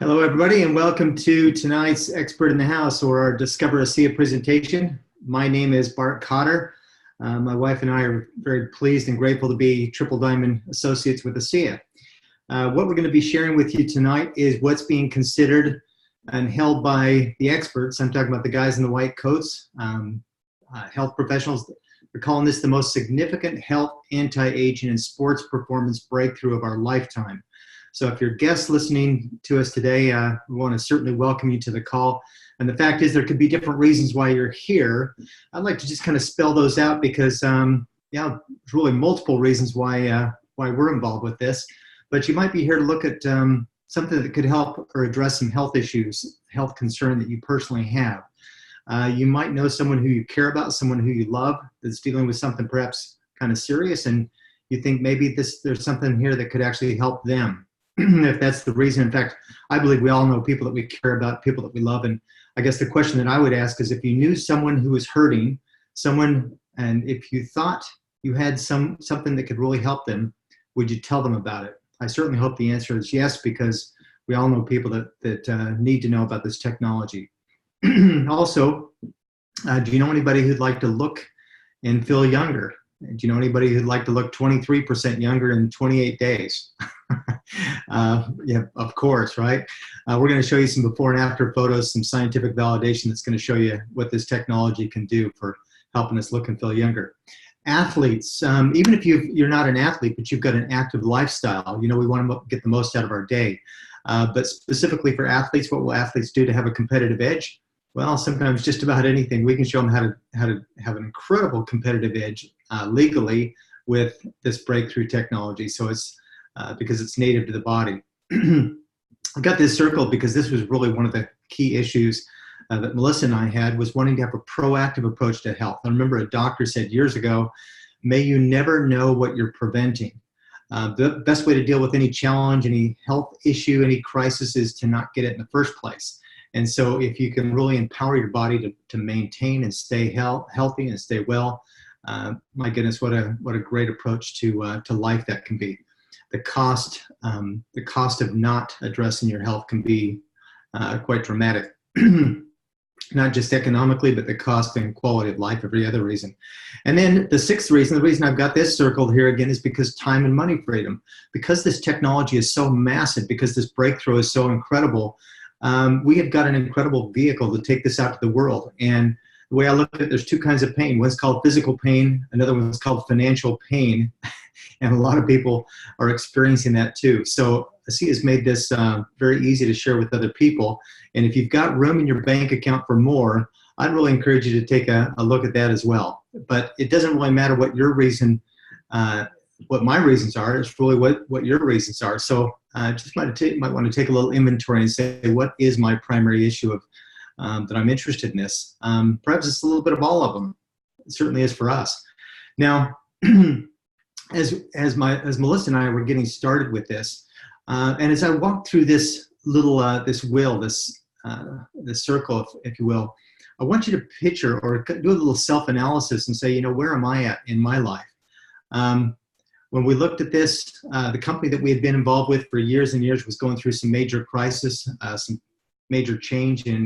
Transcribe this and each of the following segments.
Hello, everybody, and welcome to tonight's Expert in the House, or our Discover ASEA presentation. My name is Bart Kotter. My wife and I are very pleased and grateful to be Triple Diamond Associates with ASEA. What we're going to be sharing with you tonight is what's being considered and held by the experts. I'm talking about the guys in the white coats, health professionals. We're calling this the most significant health, anti-aging, and sports performance breakthrough of our lifetime. So if you're guests listening to us today, we want to certainly welcome you to the call. And the fact is there could be different reasons why you're here. I'd like to just kind of spell those out because, there's really multiple reasons why we're involved with this. But you might be here to look at something that could help or address some health issues, health concern that you personally have. You might know someone who you care about, someone who you love that's dealing with something perhaps kind of serious, and you think maybe there's something here that could actually help them. If that's the reason. In fact, I believe we all know people that we care about, people that we love. And I guess the question that I would ask is, if you knew someone who was hurting, and if you thought you had something that could really help them, would you tell them about it? I certainly hope the answer is yes, because we all know people that need to know about this technology. Also, do you know anybody who'd like to look and feel younger? Do you know anybody who'd like to look 23% younger in 28 days? Yeah, of course, right? We're going to show you some before and after photos, some scientific validation that's going to show you what this technology can do for helping us look and feel younger. Athletes, even if you're not an athlete, but you've got an active lifestyle, we want to get the most out of our day. But specifically for athletes, what will athletes do to have a competitive edge? Well, sometimes just about anything. We can show them how to have an incredible competitive edge legally with this breakthrough technology. So it's because it's native to the body. I got this circled because this was really one of the key issues that Melissa and I had, was wanting to have a proactive approach to health. I remember a doctor said years ago, may you never know what you're preventing. The best way to deal with any challenge, any health issue, any crisis is to not get it in the first place. And so if you can really empower your body to maintain and stay healthy and stay well, my goodness, what a great approach to life that can be. The cost of not addressing your health can be quite dramatic, not just economically, but the cost and quality of life, every other reason. And then the sixth reason, the reason I've got this circled here again, is because time and money freedom. Because this technology is so massive, because this breakthrough is so incredible, we have got an incredible vehicle to take this out to the world. And the way I look at it, there's two kinds of pain. One's called physical pain, another one's called financial pain. And a lot of people are experiencing that too. So ASEA has made this very easy to share with other people. And if you've got room in your bank account for more, I'd really encourage you to take a look at that as well. But it doesn't really matter what your reason, what my reasons are. It's really what your reasons are. So just might want to take a little inventory and say, what is my primary issue of that I'm interested in this? Perhaps it's a little bit of all of them. It certainly is for us. Now, as Melissa and I were getting started with this, and as I walked through this little this wheel, this circle, if you will, I want you to picture or do a little self-analysis and say, where am I at in my life? When we looked at this, the company that we had been involved with for years and years was going through some major crisis, some major change in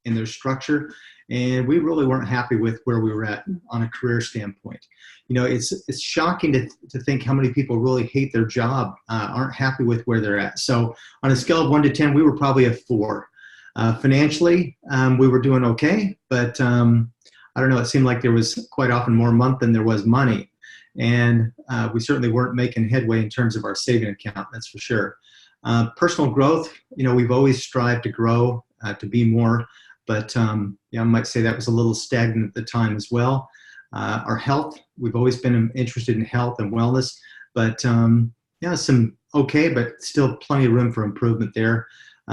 their structure, and we really weren't happy with where we were at on a career standpoint. It's shocking to think how many people really hate their job, aren't happy with where they're at. So on a scale of 1 to 10, we were probably a 4. Financially, we were doing okay, but I don't know, it seemed like there was quite often more month than there was money. And we certainly weren't making headway in terms of our saving account, that's for sure. Personal growth, we've always strived to grow, to be more, but I might say that was a little stagnant at the time as well. Our health, we've always been interested in health and wellness, but some okay, but still plenty of room for improvement there.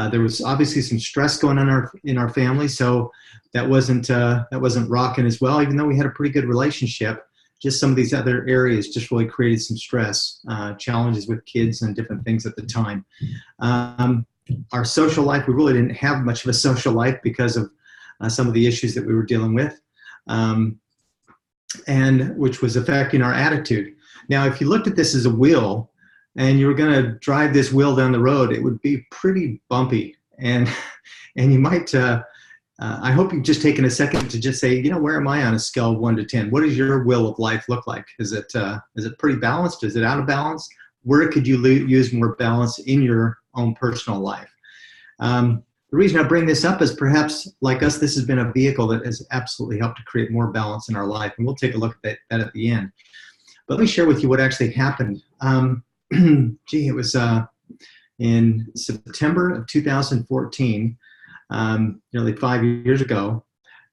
There was obviously some stress going on in our family, so that wasn't rocking as well, even though we had a pretty good relationship. Just some of these other areas just really created some stress, challenges with kids and different things at the time. Our social life, we really didn't have much of a social life because of some of the issues that we were dealing with, and which was affecting our attitude. Now, if you looked at this as a wheel and you were going to drive this wheel down the road, it would be pretty bumpy And and you might. I hope you've just taken a second to just say, where am I on a scale of 1 to 10? What does your will of life look like? Is it pretty balanced? Is it out of balance? Where could you use more balance in your own personal life? The reason I bring this up is perhaps, like us, this has been a vehicle that has absolutely helped to create more balance in our life. And we'll take a look at that at the end. But let me share with you what actually happened. It was in September of 2014, nearly 5 years ago,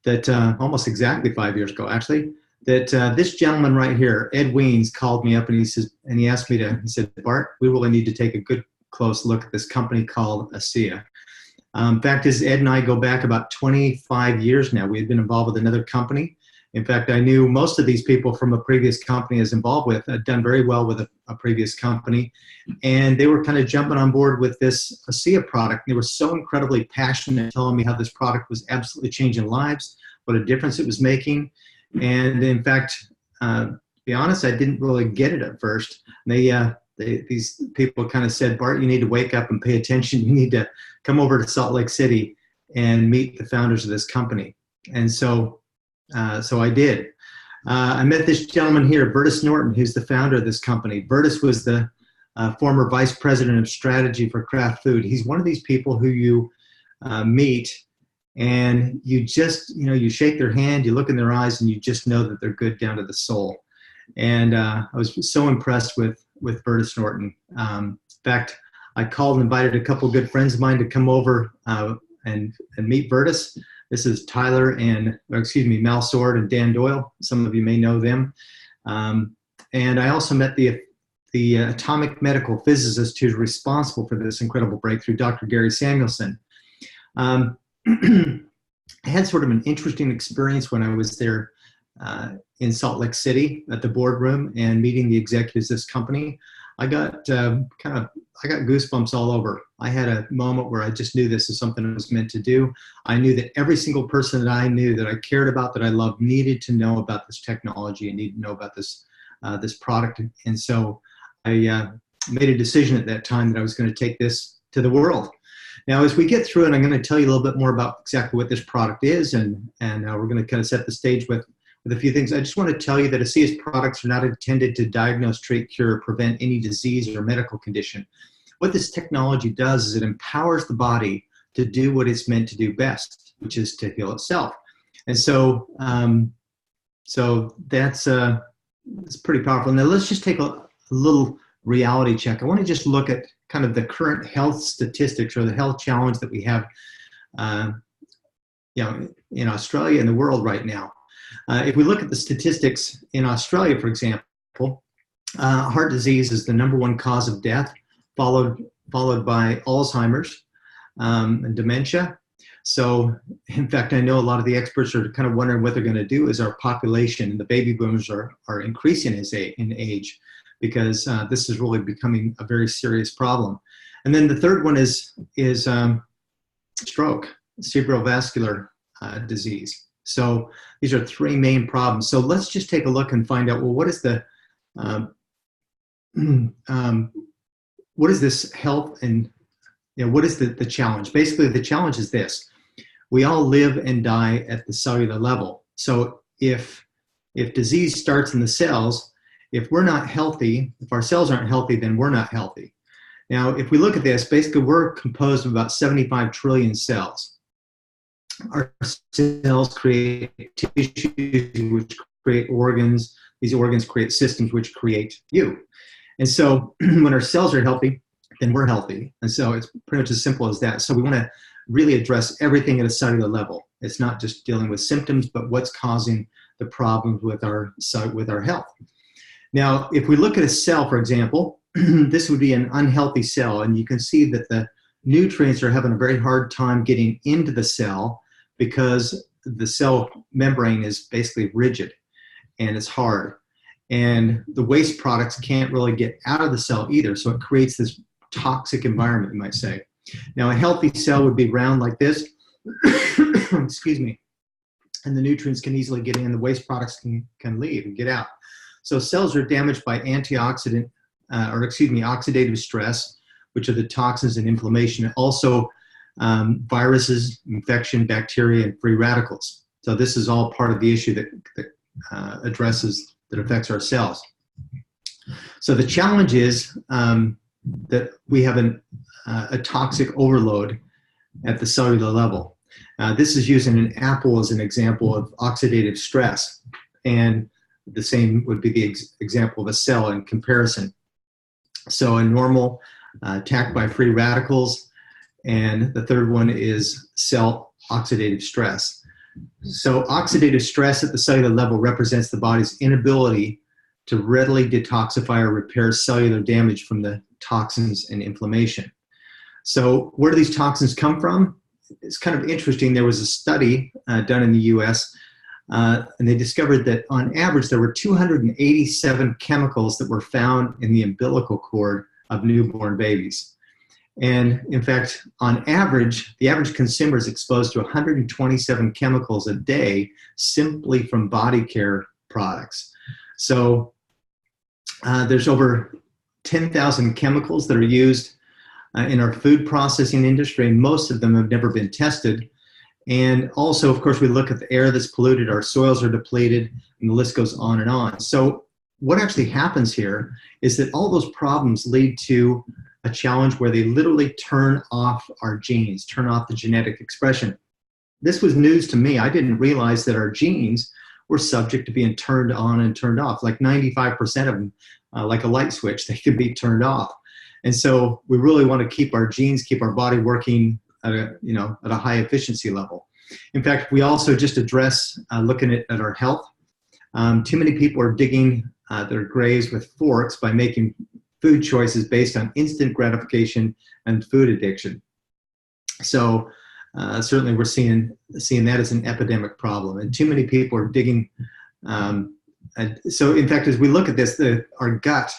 that almost exactly 5 years ago, actually, that this gentleman right here, Ed Weens, called me up and he asked me he said, Bart, we really need to take a good close look at this company called ASEA. Fact is, Ed and I go back about 25 years now. We had been involved with another company. In fact, I knew most of these people from a previous company I was involved with. I'd done very well with a previous company. And they were kind of jumping on board with this ASEA product. They were so incredibly passionate, telling me how this product was absolutely changing lives, what a difference it was making. And in fact, to be honest, I didn't really get it at first. These people kind of said, Bart, you need to wake up and pay attention. You need to come over to Salt Lake City and meet the founders of this company. And so I did. I met this gentleman here, Bertus Norton, who's the founder of this company. Bertus was the former vice president of strategy for Kraft Food. He's one of these people who you meet and you just, you shake their hand, you look in their eyes, and you just know that they're good down to the soul. And I was so impressed with Bertus Norton. In fact, I called and invited a couple of good friends of mine to come over and meet Bertus. This is Mal Sword and Dan Doyle. Some of you may know them. And I also met the atomic medical physicist who's responsible for this incredible breakthrough, Dr. Gary Samuelson. I had sort of an interesting experience when I was there in Salt Lake City at the boardroom and meeting the executives of this company. I got goosebumps all over. I had a moment where I just knew this is something I was meant to do. I knew that every single person that I knew that I cared about, that I loved, needed to know about this technology and needed to know about this product. And so I made a decision at that time that I was going to take this to the world. Now, as we get through it, I'm going to tell you a little bit more about exactly what this product is, and we're going to kind of set the stage with a few things. I just want to tell you that ASEA's products are not intended to diagnose, treat, cure, or prevent any disease or medical condition. What this technology does is it empowers the body to do what it's meant to do best, which is to heal itself. And so, that's pretty powerful. Now let's just take a little reality check. I want to just look at kind of the current health statistics or the health challenge that we have, in Australia and the world right now. If we look at the statistics in Australia, for example, heart disease is the #1 cause of death, followed by Alzheimer's and dementia. So, in fact, I know a lot of the experts are kind of wondering what they're going to do as our population and the baby boomers are increasing in age, because this is really becoming a very serious problem. And then the third one is stroke, cerebrovascular disease. So these are three main problems. So let's just take a look and find out, well, what is this health and what is the challenge? Basically, the challenge is this. We all live and die at the cellular level. So if disease starts in the cells, if we're not healthy, if our cells aren't healthy, then we're not healthy. Now, if we look at this, basically we're composed of about 75 trillion cells. Our cells create tissues, which create organs. These organs create systems, which create you. And so when our cells are healthy, then we're healthy. And so it's pretty much as simple as that. So we want to really address everything at a cellular level. It's not just dealing with symptoms, but what's causing the problems with our health. Now, if we look at a cell, for example, this would be an unhealthy cell. And you can see that the nutrients are having a very hard time getting into the cell because the cell membrane is basically rigid and it's hard. And the waste products can't really get out of the cell either. So it creates this toxic environment, you might say. Now, a healthy cell would be round like this. Excuse me. And the nutrients can easily get in. The waste products can leave and get out. So cells are damaged by oxidative stress, which are the toxins and inflammation. Also, viruses, infection, bacteria, and free radicals. So this is all part of the issue that affects our cells. So the challenge is that we have a toxic overload at the cellular level. This is using an apple as an example of oxidative stress, and the same would be the example of a cell in comparison. So a normal attacked by free radicals, and the third one is cell oxidative stress. So oxidative stress at the cellular level represents the body's inability to readily detoxify or repair cellular damage from the toxins and inflammation. So where do these toxins come from? It's kind of interesting. There was a study done in the US, and they discovered that on average there were 287 chemicals that were found in the umbilical cord of newborn babies. And in fact, on average, the average consumer is exposed to 127 chemicals a day simply from body care products. So there's over 10,000 chemicals that are used in our food processing industry, and most of them have never been tested. And also, of course, we look at the air that's polluted, our soils are depleted, and the list goes on and on. So what actually happens here is that all those problems lead to a challenge where they literally turn off our genes, turn off the genetic expression. This was news to me. I didn't realize that our genes were subject to being turned on and turned off. Like 95% of them, like a light switch, they could be turned off. And so we really want to keep our genes, keep our body working at a high efficiency level. In fact, we also just address looking at our health. Too many people are digging their graves with forks by making food choices based on instant gratification and food addiction. So certainly we're seeing that as an epidemic problem, and too many people are digging. And so in fact, as we look at this, our gut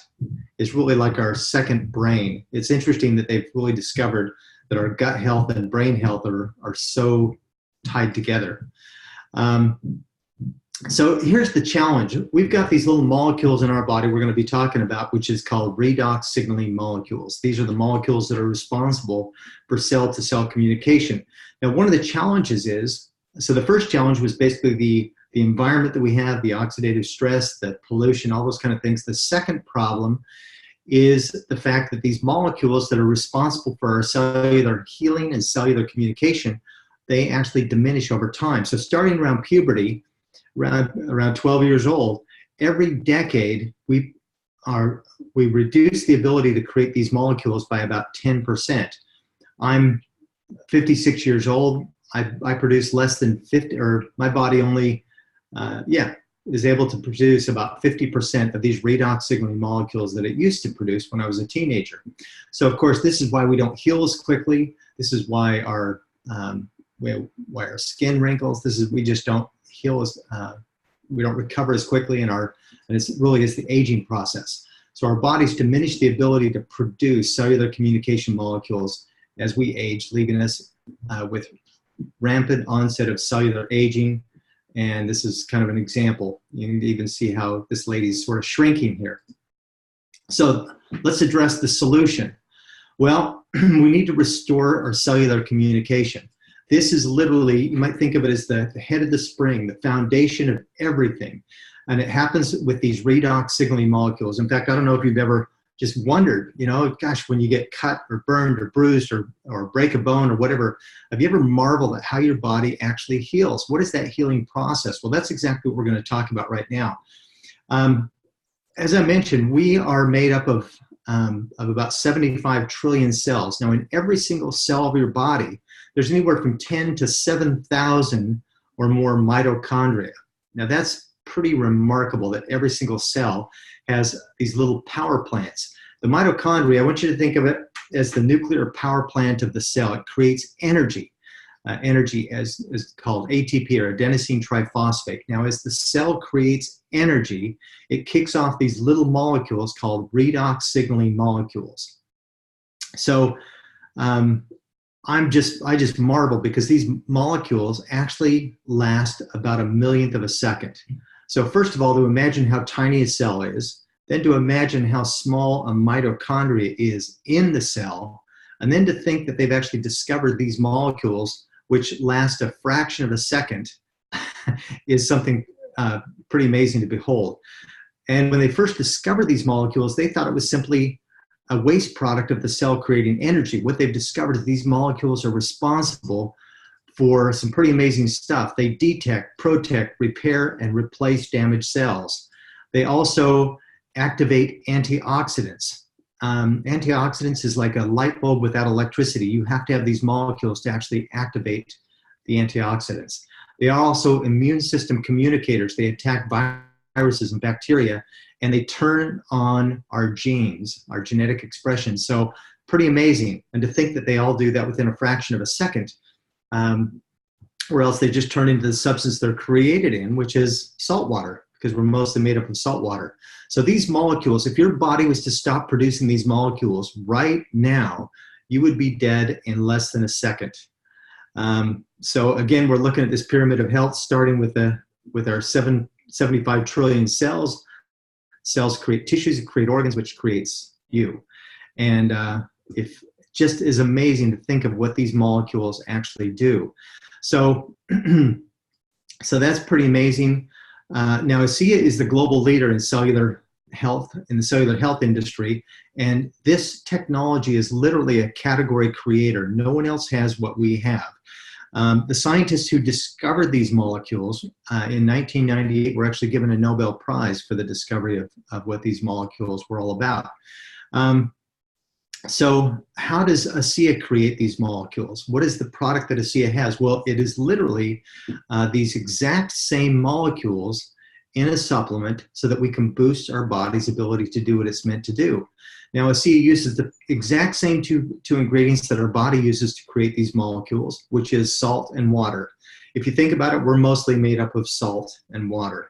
is really like our second brain. It's interesting that they've really discovered that our gut health and brain health are so tied together. So here's the challenge. We've got these little molecules in our body we're going to be talking about, which is called redox signaling molecules. These are the molecules that are responsible for cell-to-cell communication. Now, one of the challenges is, so the first challenge was basically the environment that we have, the oxidative stress, the pollution, all those kind of things. The second problem is the fact that these molecules that are responsible for our cellular healing and cellular communication, they actually diminish over time. So starting around puberty, around 12 years old, every decade we reduce the ability to create these molecules by about 10%. I'm 56 years old. I produce less than 50, or my body only, is able to produce about 50% of these redox signaling molecules that it used to produce when I was a teenager. So of course, this is why we don't heal as quickly. This is why our skin wrinkles. We just don't heal as, we don't recover as quickly, and it's really the aging process. So our bodies diminish the ability to produce cellular communication molecules as we age, leaving us with rampant onset of cellular aging. And this is kind of an example. You can even see how this lady's sort of shrinking here. So let's address the solution. Well, we need to restore our cellular communication. This is literally, you might think of it as the head of the spring, the foundation of everything. And it happens with these redox signaling molecules. In fact, I don't know if you've ever just wondered, gosh, when you get cut or burned or bruised or break a bone or whatever, have you ever marveled at how your body actually heals? What is that healing process? Well, that's exactly what we're going to talk about right now. As I mentioned, we are made up of about 75 trillion cells. Now, in every single cell of your body, there's anywhere from 10 to 7,000 or more mitochondria. Now, that's pretty remarkable that every single cell has these little power plants. The mitochondria, I want you to think of it as the nuclear power plant of the cell. It creates energy. Energy is called ATP, or adenosine triphosphate. Now, as the cell creates energy, it kicks off these little molecules called redox signaling molecules. So I just marvel because these molecules actually last about a millionth of a second. So first of all, to imagine how tiny a cell is, then to imagine how small a mitochondria is in the cell, And then to think that they've actually discovered these molecules, which last a fraction of a second, is something pretty amazing to behold. And when they first discovered these molecules, they thought it was simply a waste product of the cell creating energy. What they've discovered is these molecules are responsible for some pretty amazing stuff. They detect, protect, repair, and replace damaged cells. They also activate antioxidants. Antioxidants is like a light bulb without electricity. You have to have these molecules to actually activate the antioxidants. They are also immune system communicators. They attack viruses and bacteria, and they turn on our genes, our genetic expression. So pretty amazing. And to think that they all do that within a fraction of a second, or else they just turn into the substance they're created in, which is salt water, because we're mostly made up of salt water. So these molecules, if your body was to stop producing these molecules right now, you would be dead in less than a second. So again, we're looking at this pyramid of health, starting with our 75 trillion cells. Cells create tissues, create organs, which creates you. And if just is amazing to think of what these molecules actually do. So, so that's pretty amazing. Now, ASEA is the global leader in cellular health, in the cellular health industry, and this technology is literally a category creator. No one else has what we have. The scientists who discovered these molecules in 1998 were actually given a Nobel Prize for the discovery of what these molecules were all about. So how does ASEA create these molecules? What is the product that ASEA has? Well, it is literally these exact same molecules in a supplement so that we can boost our body's ability to do what it's meant to do. Now, ASEA uses the exact same two ingredients that our body uses to create these molecules, which is salt and water. If you think about it, we're mostly made up of salt and water.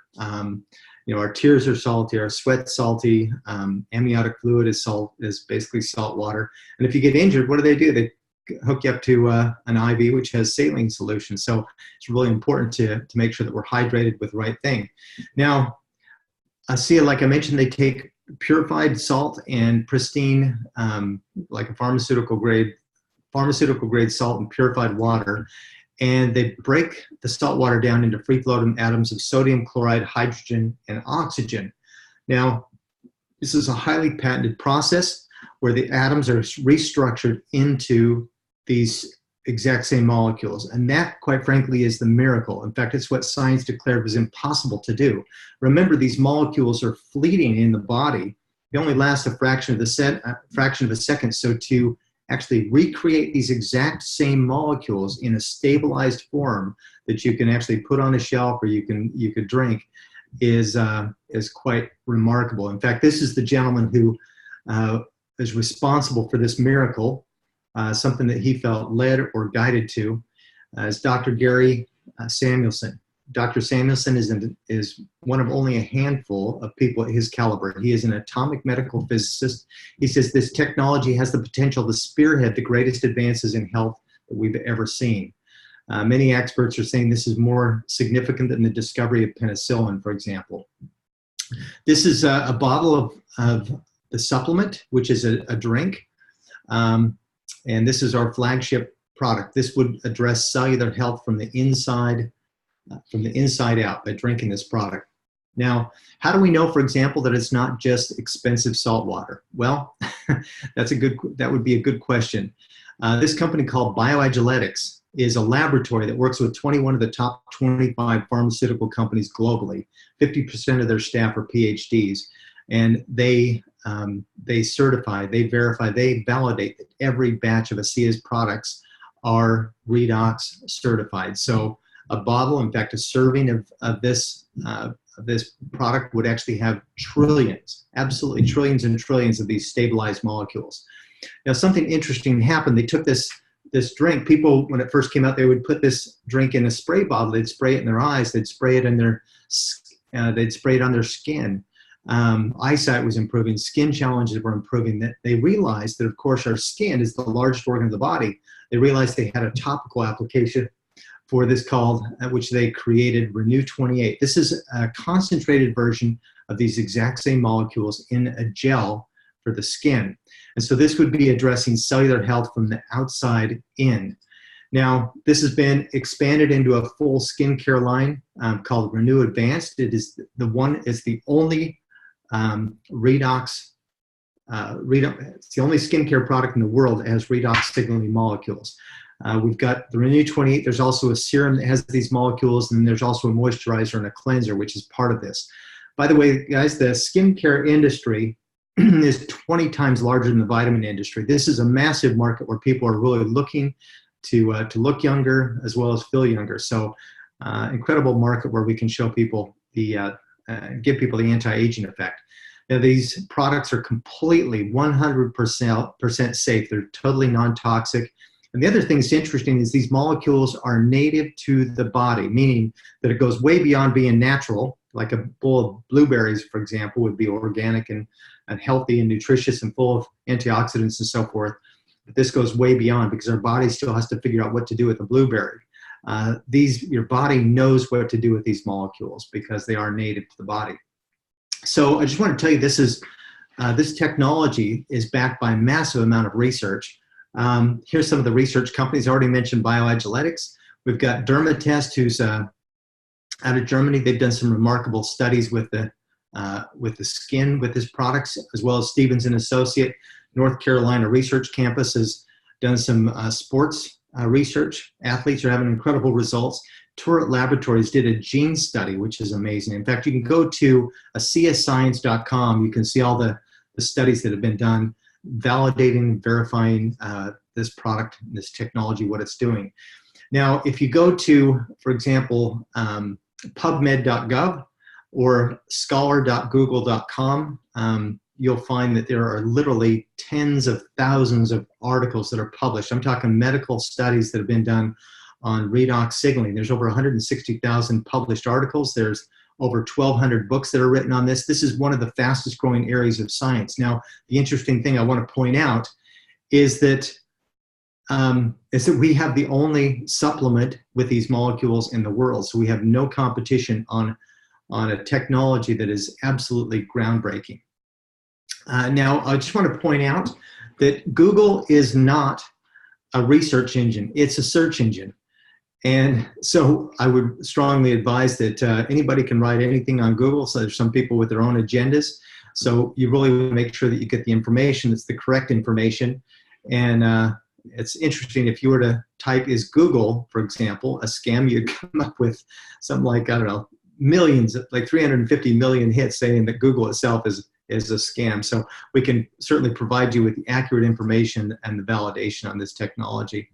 You know, our tears are salty, our sweat's salty, amniotic fluid is basically salt water. And if you get injured, what do? They hook you up to an IV, which has saline solution. So it's really important to make sure that we're hydrated with the right thing. Now, ASEA, like I mentioned, they take purified salt and pristine, like a pharmaceutical grade salt and purified water, and they break the salt water down into free-floating atoms of sodium chloride, hydrogen, and oxygen. Now, this is a highly patented process where the atoms are restructured into these exact same molecules. And that, quite frankly, is the miracle. In fact, it's what science declared was impossible to do. Remember, these molecules are fleeting in the body. They only last a fraction of a second. So to actually recreate these exact same molecules in a stabilized form that you can actually put on a shelf or you could drink is quite remarkable. In fact, this is the gentleman who is responsible for this miracle, something that he felt led or guided to, is Dr. Gary Samuelson. Dr. Samuelson is one of only a handful of people at his caliber. He is an atomic medical physicist. He says this technology has the potential to spearhead the greatest advances in health that we've ever seen. Many experts are saying this is more significant than the discovery of penicillin, for example. This is a bottle of the supplement, which is a drink. And this is our flagship product. This would address cellular health from the inside out by drinking this product. Now, how do we know, for example, that it's not just expensive salt water? Well, that would be a good question. This company called Bioagiletics is a laboratory that works with 21 of the top 25 pharmaceutical companies globally. 50% of their staff are PhDs, and they certify, they verify, they validate that every batch of ASEA's products are redox certified. So a bottle, in fact, a serving of this product would actually have trillions, absolutely trillions and trillions of these stabilized molecules. Now, something interesting happened. They took this drink. People, when it first came out, they would put this drink in a spray bottle. They'd spray it in their eyes. They'd spray it in they'd spray it on their skin. Eyesight was improving. Skin challenges were improving. That they realized that, of course, our skin is the largest organ of the body. They realized they had a topical application for this called, which they created, Renew 28. This is a concentrated version of these exact same molecules in a gel for the skin. And so this would be addressing cellular health from the outside in. Now, this has been expanded into a full skincare line called Renew Advanced. It's the only redox. It's the only skincare product in the world that has redox signaling molecules. We've got the Renew 28. There's also a serum that has these molecules, and there's also a moisturizer and a cleanser, which is part of this. By the way, guys, the skincare industry is 20 times larger than the vitamin industry. This is a massive market where people are really looking to look younger as well as feel younger. So incredible market where we can show people give people the anti-aging effect. Now, these products are completely 100% safe. They're totally non-toxic. And the other thing that's interesting is these molecules are native to the body, meaning that it goes way beyond being natural. Like a bowl of blueberries, for example, would be organic and healthy and nutritious and full of antioxidants and so forth. But this goes way beyond because our body still has to figure out what to do with the blueberry. Your body knows what to do with these molecules because they are native to the body. So I just want to tell you this technology is backed by a massive amount of research. Here's some of the research companies. I already mentioned Bioagiletics. We've got Dermatest, who's out of Germany. They've done some remarkable studies with the skin with this products, as well as Stevens and Associate. North Carolina Research Campus has done some sports research. Athletes are having incredible results. Turret Laboratories did a gene study, which is amazing. In fact, you can go to cscience.com. You can see all the studies that have been done, validating, verifying this product, this technology, what it's doing. Now, if you go to, for example, pubmed.gov or scholar.google.com, you'll find that there are literally tens of thousands of articles that are published. I'm talking medical studies that have been done on redox signaling. There's over 160,000 published articles. There's over 1,200 books that are written on this. This is one of the fastest growing areas of science. Now, the interesting thing I want to point out is that we have the only supplement with these molecules in the world. So we have no competition on a technology that is absolutely groundbreaking. Now, I just want to point out that Google is not a research engine. It's a search engine. And so I would strongly advise that anybody can write anything on Google. So there's some people with their own agendas. So you really want to make sure that you get the information that's the correct information. And it's interesting, if you were to type, is Google, for example, a scam, you'd come up with something like, I don't know, millions, like 350 million hits saying that Google itself is a scam. So we can certainly provide you with the accurate information and the validation on this technology.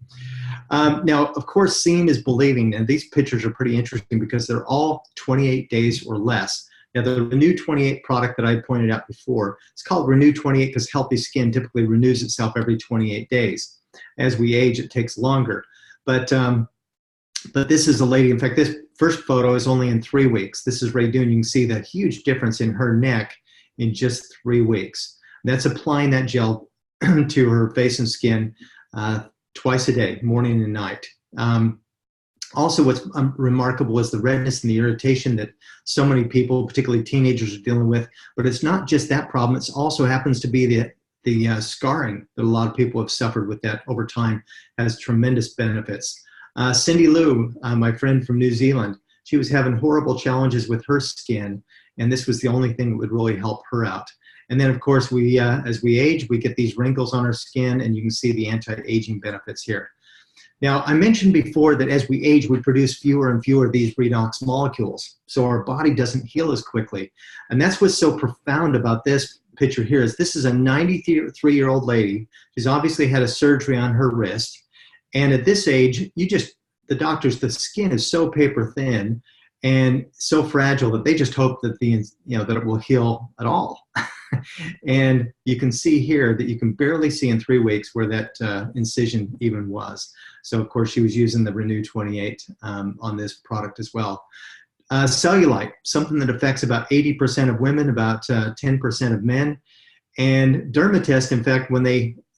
Now, of course, seeing is believing, and these pictures are pretty interesting because they're all 28 days or less. Now, the Renew 28 product that I pointed out before, it's called Renew 28 because healthy skin typically renews itself every 28 days. As we age, it takes longer. But this is a lady, in fact, this first photo is only in 3 weeks. This is Ray Doon. You can see that huge difference in her neck in just 3 weeks. That's applying that gel to her face and skin twice a day, morning and night. Also, what's remarkable is the redness and the irritation that so many people, particularly teenagers, are dealing with. But it's not just that problem. It also happens to be the scarring that a lot of people have suffered with that over time. Has tremendous benefits. Cindy Lou, my friend from New Zealand, she was having horrible challenges with her skin, and this was the only thing that would really help her out. And then, of course, as we age, we get these wrinkles on our skin, and you can see the anti-aging benefits here. Now, I mentioned before that as we age, we produce fewer and fewer of these redox molecules, so our body doesn't heal as quickly. And that's what's so profound about this picture here is this is a 93-year-old lady. She's obviously had a surgery on her wrist. And at this age, the skin is so paper thin and so fragile that they just hope that that it will heal at all. And you can see here that you can barely see in 3 weeks where that incision even was. So of course she was using the Renew 28 on this product as well. Cellulite, something that affects about 80% of women, about 10% of men. And Dermatest, in fact, when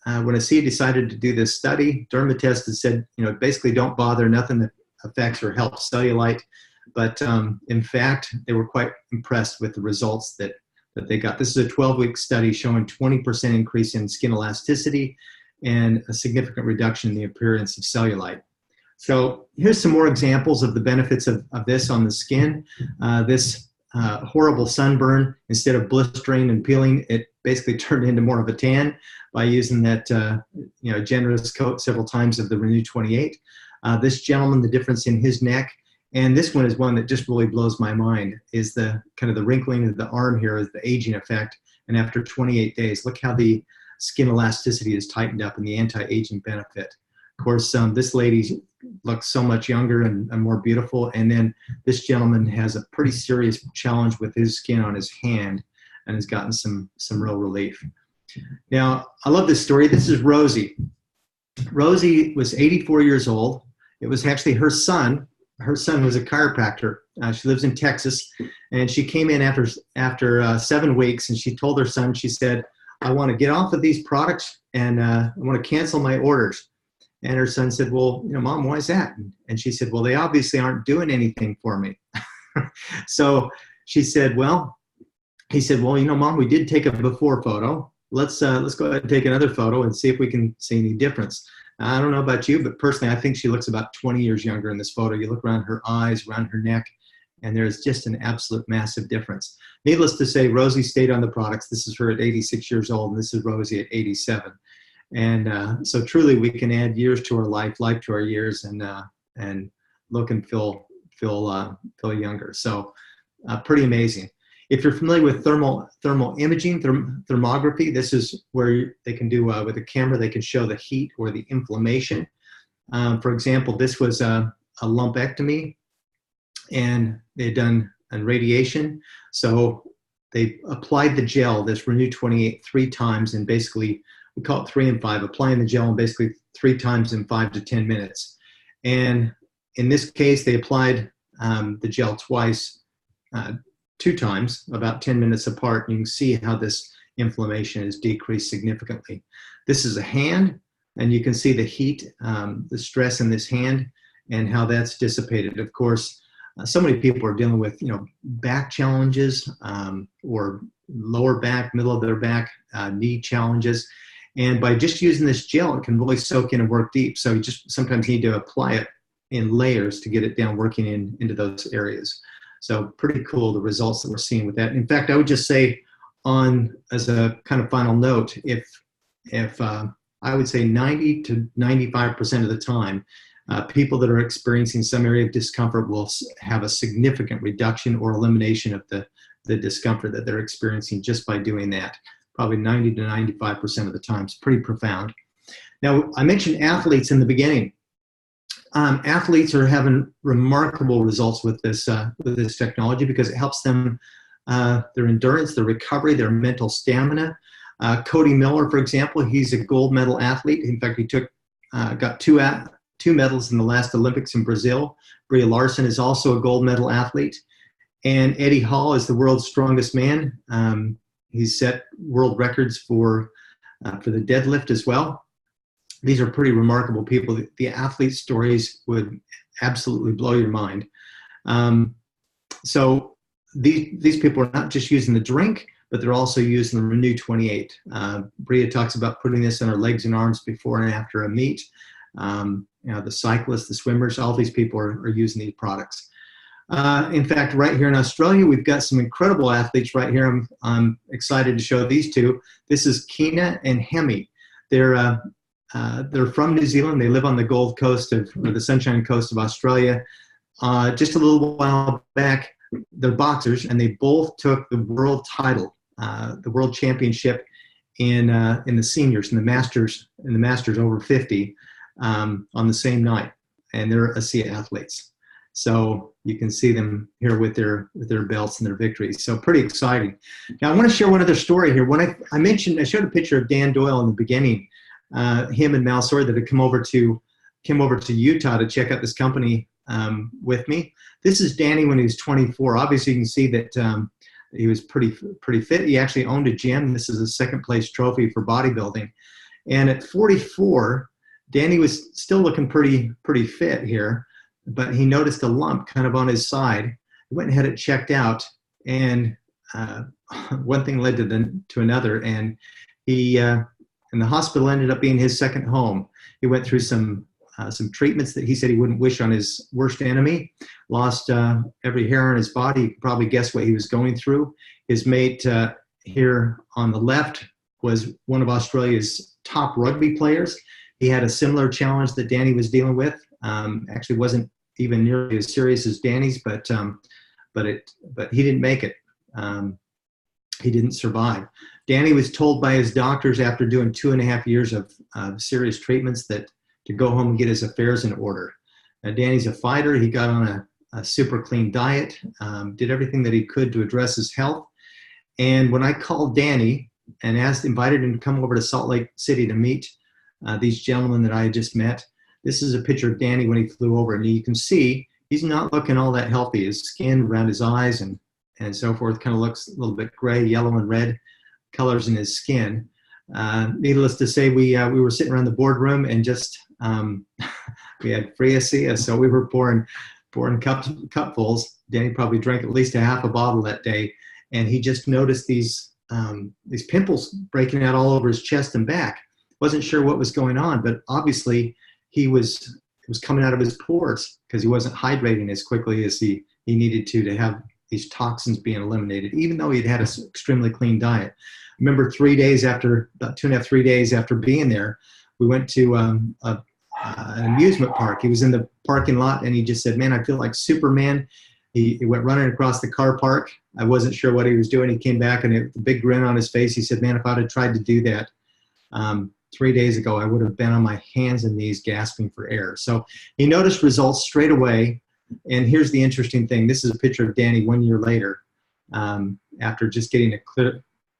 ASEA decided to do this study, Dermatest had said, basically don't bother, nothing that affects or helps cellulite. But in fact, they were quite impressed with the results that that they got. This is a 12-week study showing 20% increase in skin elasticity and a significant reduction in the appearance of cellulite. So here's some more examples of the benefits of this on the skin. This horrible sunburn, instead of blistering and peeling, it basically turned into more of a tan by using that generous coat several times of the Renew 28. This gentleman, the difference in his neck, and this one is one that just really blows my mind, is the kind of the wrinkling of the arm here is the aging effect. And after 28 days, look how the skin elasticity is tightened up and the anti-aging benefit. Of course, this lady looks so much younger and more beautiful. And then this gentleman has a pretty serious challenge with his skin on his hand and has gotten some real relief. Now, I love this story. This is Rosie. Rosie was 84 years old. It was actually her son. Her son was a chiropractor. She lives in Texas, and she came in after 7 weeks, and she told her son, she said, I want to get off of these products, and I want to cancel my orders. And her son said, well, Mom, why is that? And she said, well, they obviously aren't doing anything for me. So she said, he said, Mom, we did take a before photo. Let's go ahead and take another photo and see if we can see any difference. I don't know about you, but personally, I think she looks about 20 years younger in this photo. You look around her eyes, around her neck, and there's just an absolute massive difference. Needless to say, Rosie stayed on the products. This is her at 86 years old, and this is Rosie at 87. And so truly, we can add years to our life to our years, and look and feel younger. So pretty amazing. If you're familiar with thermal imaging, thermography, this is where they can do, with a camera, they can show the heat or the inflammation. For example, this was a lumpectomy, and they had done a radiation. So they applied the gel, this Renew 28, 3 times, and basically, we call it 3 and 5, applying the gel basically 3 times in 5 to 10 minutes. And in this case, they applied the gel twice, 2 times, about 10 minutes apart. You can see how this inflammation is decreased significantly. This is a hand, and you can see the heat, the stress in this hand, and how that's dissipated. Of course, so many people are dealing with, back challenges, or lower back, middle of their back, knee challenges. And by just using this gel, it can really soak in and work deep. So you just sometimes need to apply it in layers to get it down, working into those areas. So pretty cool, the results that we're seeing with that. In fact, I would just say, as a kind of final note, if I would say 90 to 95% of the time, people that are experiencing some area of discomfort will have a significant reduction or elimination of the discomfort that they're experiencing just by doing that. Probably 90 to 95% of the time. It's pretty profound. Now, I mentioned athletes in the beginning. Athletes are having remarkable results with this technology because it helps them, their endurance, their recovery, their mental stamina. Cody Miller, for example, he's a gold medal athlete. In fact, he got two medals in the last Olympics in Brazil. Brie Larson is also a gold medal athlete. And Eddie Hall is the world's strongest man. He's set world records for the deadlift as well. These are pretty remarkable people. The athlete stories would absolutely blow your mind. So these people are not just using the drink, but they're also using the Renew 28. Bria talks about putting this on her legs and arms before and after a meet. The cyclists, the swimmers, all these people are using these products. In fact, right here in Australia, we've got some incredible athletes right here. I'm excited to show these two. This is Keena and Hemi. They're from New Zealand. They live on the Gold Coast or the Sunshine Coast of Australia. Just a little while back, they're boxers, and they both took the world title, the world championship in the seniors, in the masters over 50, on the same night, and they're ASEA athletes. So you can see them here with their belts and their victories. So pretty exciting. Now I want to share one other story here. When I showed a picture of Dan Doyle in the beginning. Him and Mal Sawyer that had come over to Utah to check out this company with me. This is Danny when he was 24. Obviously, you can see that he was pretty fit. He actually owned a gym. This is a second place trophy for bodybuilding. And at 44, Danny was still looking pretty fit here, but he noticed a lump kind of on his side. He went and had it checked out, and uh, one thing led to another, and he and the hospital ended up being his second home. He went through some treatments that he said he wouldn't wish on his worst enemy. Lost every hair on his body. You can probably guess what he was going through. His mate here on the left was one of Australia's top rugby players. He had a similar challenge that Danny was dealing with. Actually, wasn't even nearly as serious as Danny's, but he didn't make it. He didn't survive. Danny was told by his doctors after doing 2.5 years of serious treatments that to go home and get his affairs in order. Now, Danny's a fighter. He got on a super clean diet, did everything that he could to address his health. And when I called Danny and invited him to come over to Salt Lake City to meet these gentlemen that I had just met, this is a picture of Danny when he flew over. And you can see he's not looking all that healthy. His skin around his eyes and so forth kind of looks a little bit gray, yellow, and red colors in his skin. Needless to say, we were sitting around the boardroom and just we had free ASEA, so we were pouring cupfuls. Danny probably drank at least a half a bottle that day, and he just noticed these pimples breaking out all over his chest and back. Wasn't sure what was going on, but obviously it was coming out of his pores because he wasn't hydrating as quickly as he needed to have these toxins being eliminated, even though he'd had an extremely clean diet. I remember about 2.5-3 days after being there, we went to an amusement park. He was in the parking lot and he just said, "Man, I feel like Superman." He went running across the car park. I wasn't sure what he was doing. He came back and with a big grin on his face, he said, "Man, if I'd have tried to do that 3 days ago, I would have been on my hands and knees gasping for air." So he noticed results straight away. And here's the interesting thing. This is a picture of Danny 1 year later, after just getting a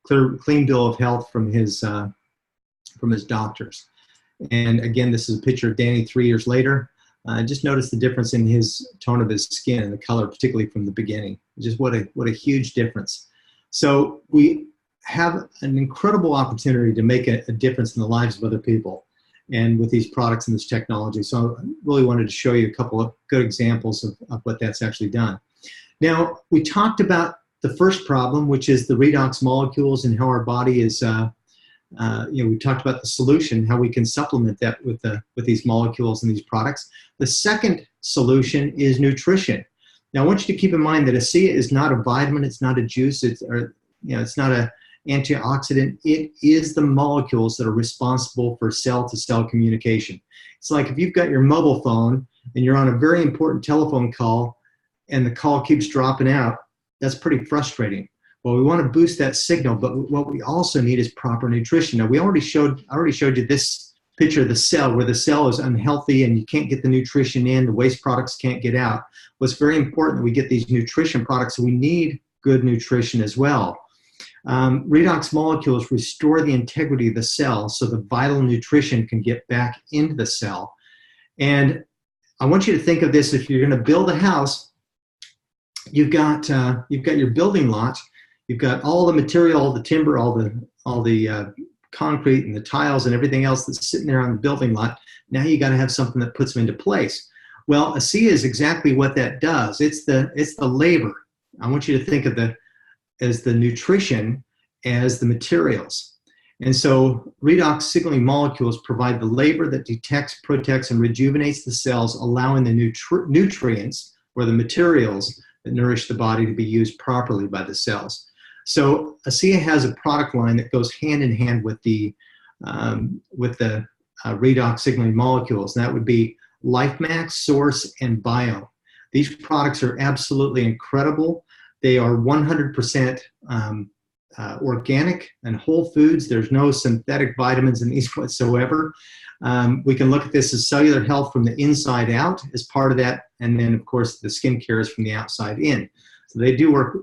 clean bill of health from his doctors. And again, this is a picture of Danny 3 years later. Just notice the difference in his tone of his skin and the color, particularly from the beginning. Just what a huge difference. So we have an incredible opportunity to make a difference in the lives of other people, and with these products and this technology. So I really wanted to show you a couple of good examples of what that's actually done. Now, we talked about the first problem, which is the redox molecules and how our body is, we talked about the solution, how we can supplement that with these molecules and these products. The second solution is nutrition. Now, I want you to keep in mind that ASEA is not a vitamin, it's not a juice, it's not a antioxidant. It is the molecules that are responsible for cell-to-cell communication. It's like if you've got your mobile phone and you're on a very important telephone call and the call keeps dropping out, that's pretty frustrating. Well, we want to boost that signal, but what we also need is proper nutrition. Now, I already showed you this picture of the cell where the cell is unhealthy and you can't get the nutrition in, the waste products can't get out. Well, it's very important that we get these nutrition products, so we need good nutrition as well. Redox molecules restore the integrity of the cell so the vital nutrition can get back into the cell. And I want you to think of this: if you're going to build a house, you've got your building lot, you've got all the material, all the timber, all the concrete and the tiles and everything else that's sitting there on the building lot. Now you got to have something that puts them into place. Well, ASEA is exactly what that does. It's the labor. I want you to think of as the nutrition as the materials. And so redox signaling molecules provide the labor that detects, protects, and rejuvenates the cells, allowing the nutrients or the materials that nourish the body to be used properly by the cells. So ASEA has a product line that goes hand in hand with the redox signaling molecules, and that would be LifeMax, Source, and Bio. These products are absolutely incredible. They are 100% organic and whole foods. There's no synthetic vitamins in these whatsoever. We can look at this as cellular health from the inside out as part of that, and then, of course, the skincare is from the outside in. So they do work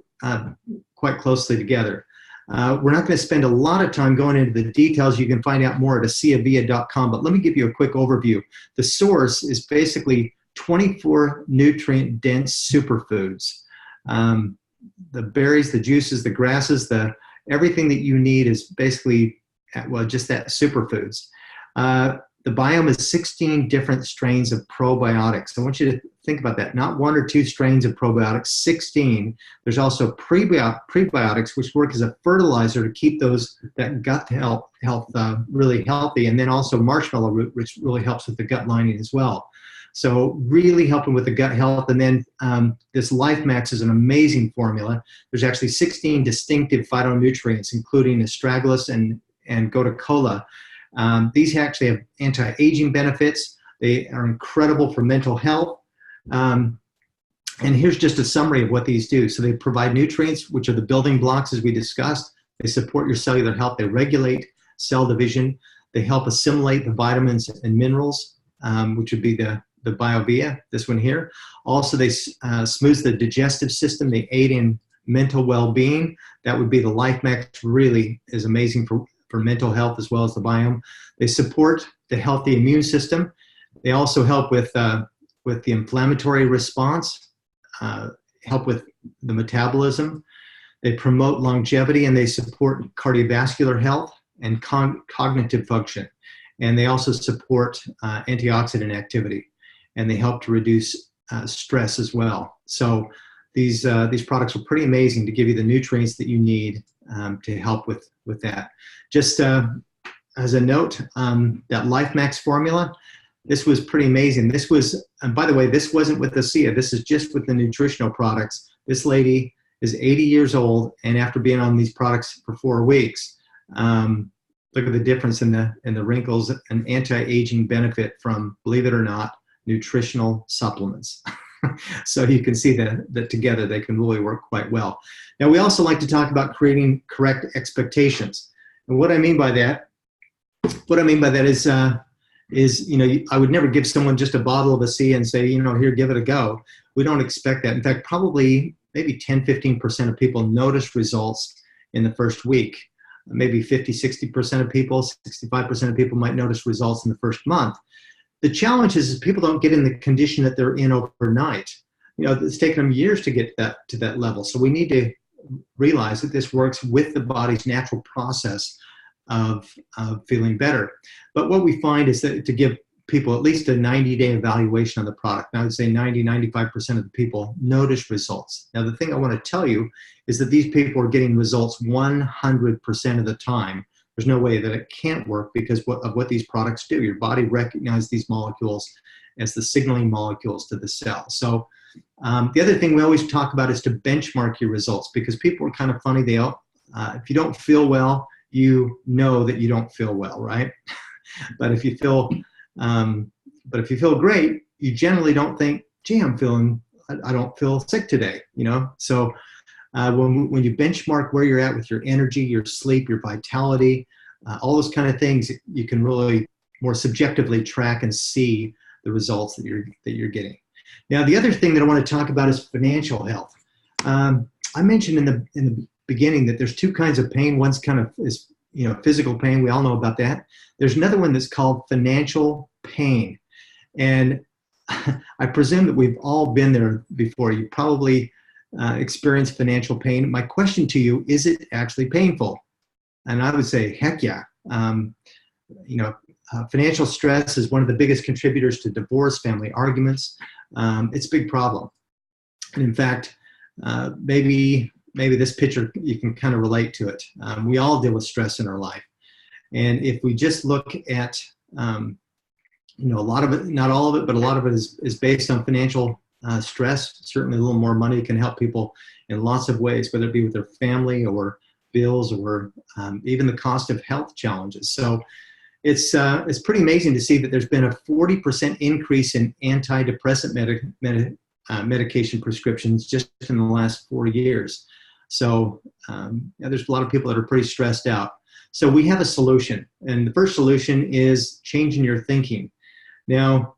quite closely together. We're not going to spend a lot of time going into the details. You can find out more at ASEAvia.com, but let me give you a quick overview. The Source is basically 24 nutrient-dense superfoods. The berries, the juices, the grasses, everything that you need is basically, well, just that superfoods. The biome is 16 different strains of probiotics. I want you to think about that, not 1 or 2 strains of probiotics, 16. There's also prebiotics, which work as a fertilizer to keep that gut health really healthy, and then also marshmallow root, which really helps with the gut lining as well. So really helping with the gut health. And then this LifeMax is an amazing formula. There's actually 16 distinctive phytonutrients, including astragalus and goticola. These actually have anti-aging benefits. They are incredible for mental health. And here's just a summary of what these do. So they provide nutrients, which are the building blocks, as we discussed. They support your cellular health. They regulate cell division. They help assimilate the vitamins and minerals, which would be the BioVia, this one here. Also, they smooth the digestive system. They aid in mental well-being. That would be the LifeMax. Really is amazing for mental health as well as the biome. They support the healthy immune system. They also help with the inflammatory response, help with the metabolism. They promote longevity, and they support cardiovascular health and cognitive function. And they also support antioxidant activity, and they help to reduce stress as well. So these products are pretty amazing to give you the nutrients that you need to help with that. Just as a note, that LifeMax formula, this was pretty amazing. This was, and by the way, this wasn't with ASEA. This is just with the nutritional products. This lady is 80 years old, and after being on these products for 4 weeks, look at the difference in the wrinkles and anti-aging benefit from, believe it or not, nutritional supplements. So you can see that together they can really work quite well. Now, we also like to talk about creating correct expectations. And what I mean by that is, I would never give someone just a bottle of ASEA and say, here, give it a go. We don't expect that. In fact, probably maybe 10-15% of people notice results in the first week. Maybe 50-60% of people, 65% of people might notice results in the first month. The challenge is people don't get in the condition that they're in overnight. It's taken them years to get to that level. So we need to realize that this works with the body's natural process of feeling better. But what we find is that to give people at least a 90-day evaluation on the product. Now, I would say 90-95% of the people notice results. Now, the thing I want to tell you is that these people are getting results 100% of the time. There's no way that it can't work because of what these products do. Your body recognizes these molecules as the signaling molecules to the cell. So the other thing we always talk about is to benchmark your results, because people are kind of funny. If you don't feel well, you know that you don't feel well, right? But if you feel great, you generally don't think, gee, I don't feel sick today, So when you benchmark where you're at with your energy, your sleep, your vitality, all those kind of things, you can really more subjectively track and see the results that you're getting. Now, the other thing that I want to talk about is financial health. I mentioned in the beginning that there's 2 kinds of pain. One's kind of is physical pain. We all know about that. There's another one that's called financial pain, and I presume that we've all been there before. You probably experience financial pain. My question to you, is it actually painful? And I would say, heck yeah. Financial stress is one of the biggest contributors to divorce, family arguments. It's a big problem. And in fact, maybe this picture, you can kind of relate to it. We all deal with stress in our life. And if we just look at, a lot of it, not all of it, but a lot of it is based on financial stress. Certainly a little more money can help people in lots of ways, whether it be with their family or bills or even the cost of health challenges. So it's pretty amazing to see that there's been a 40% increase in antidepressant medication prescriptions just in the last 4 years. So there's a lot of people that are pretty stressed out. So we have a solution, and the first solution is changing your thinking. Now,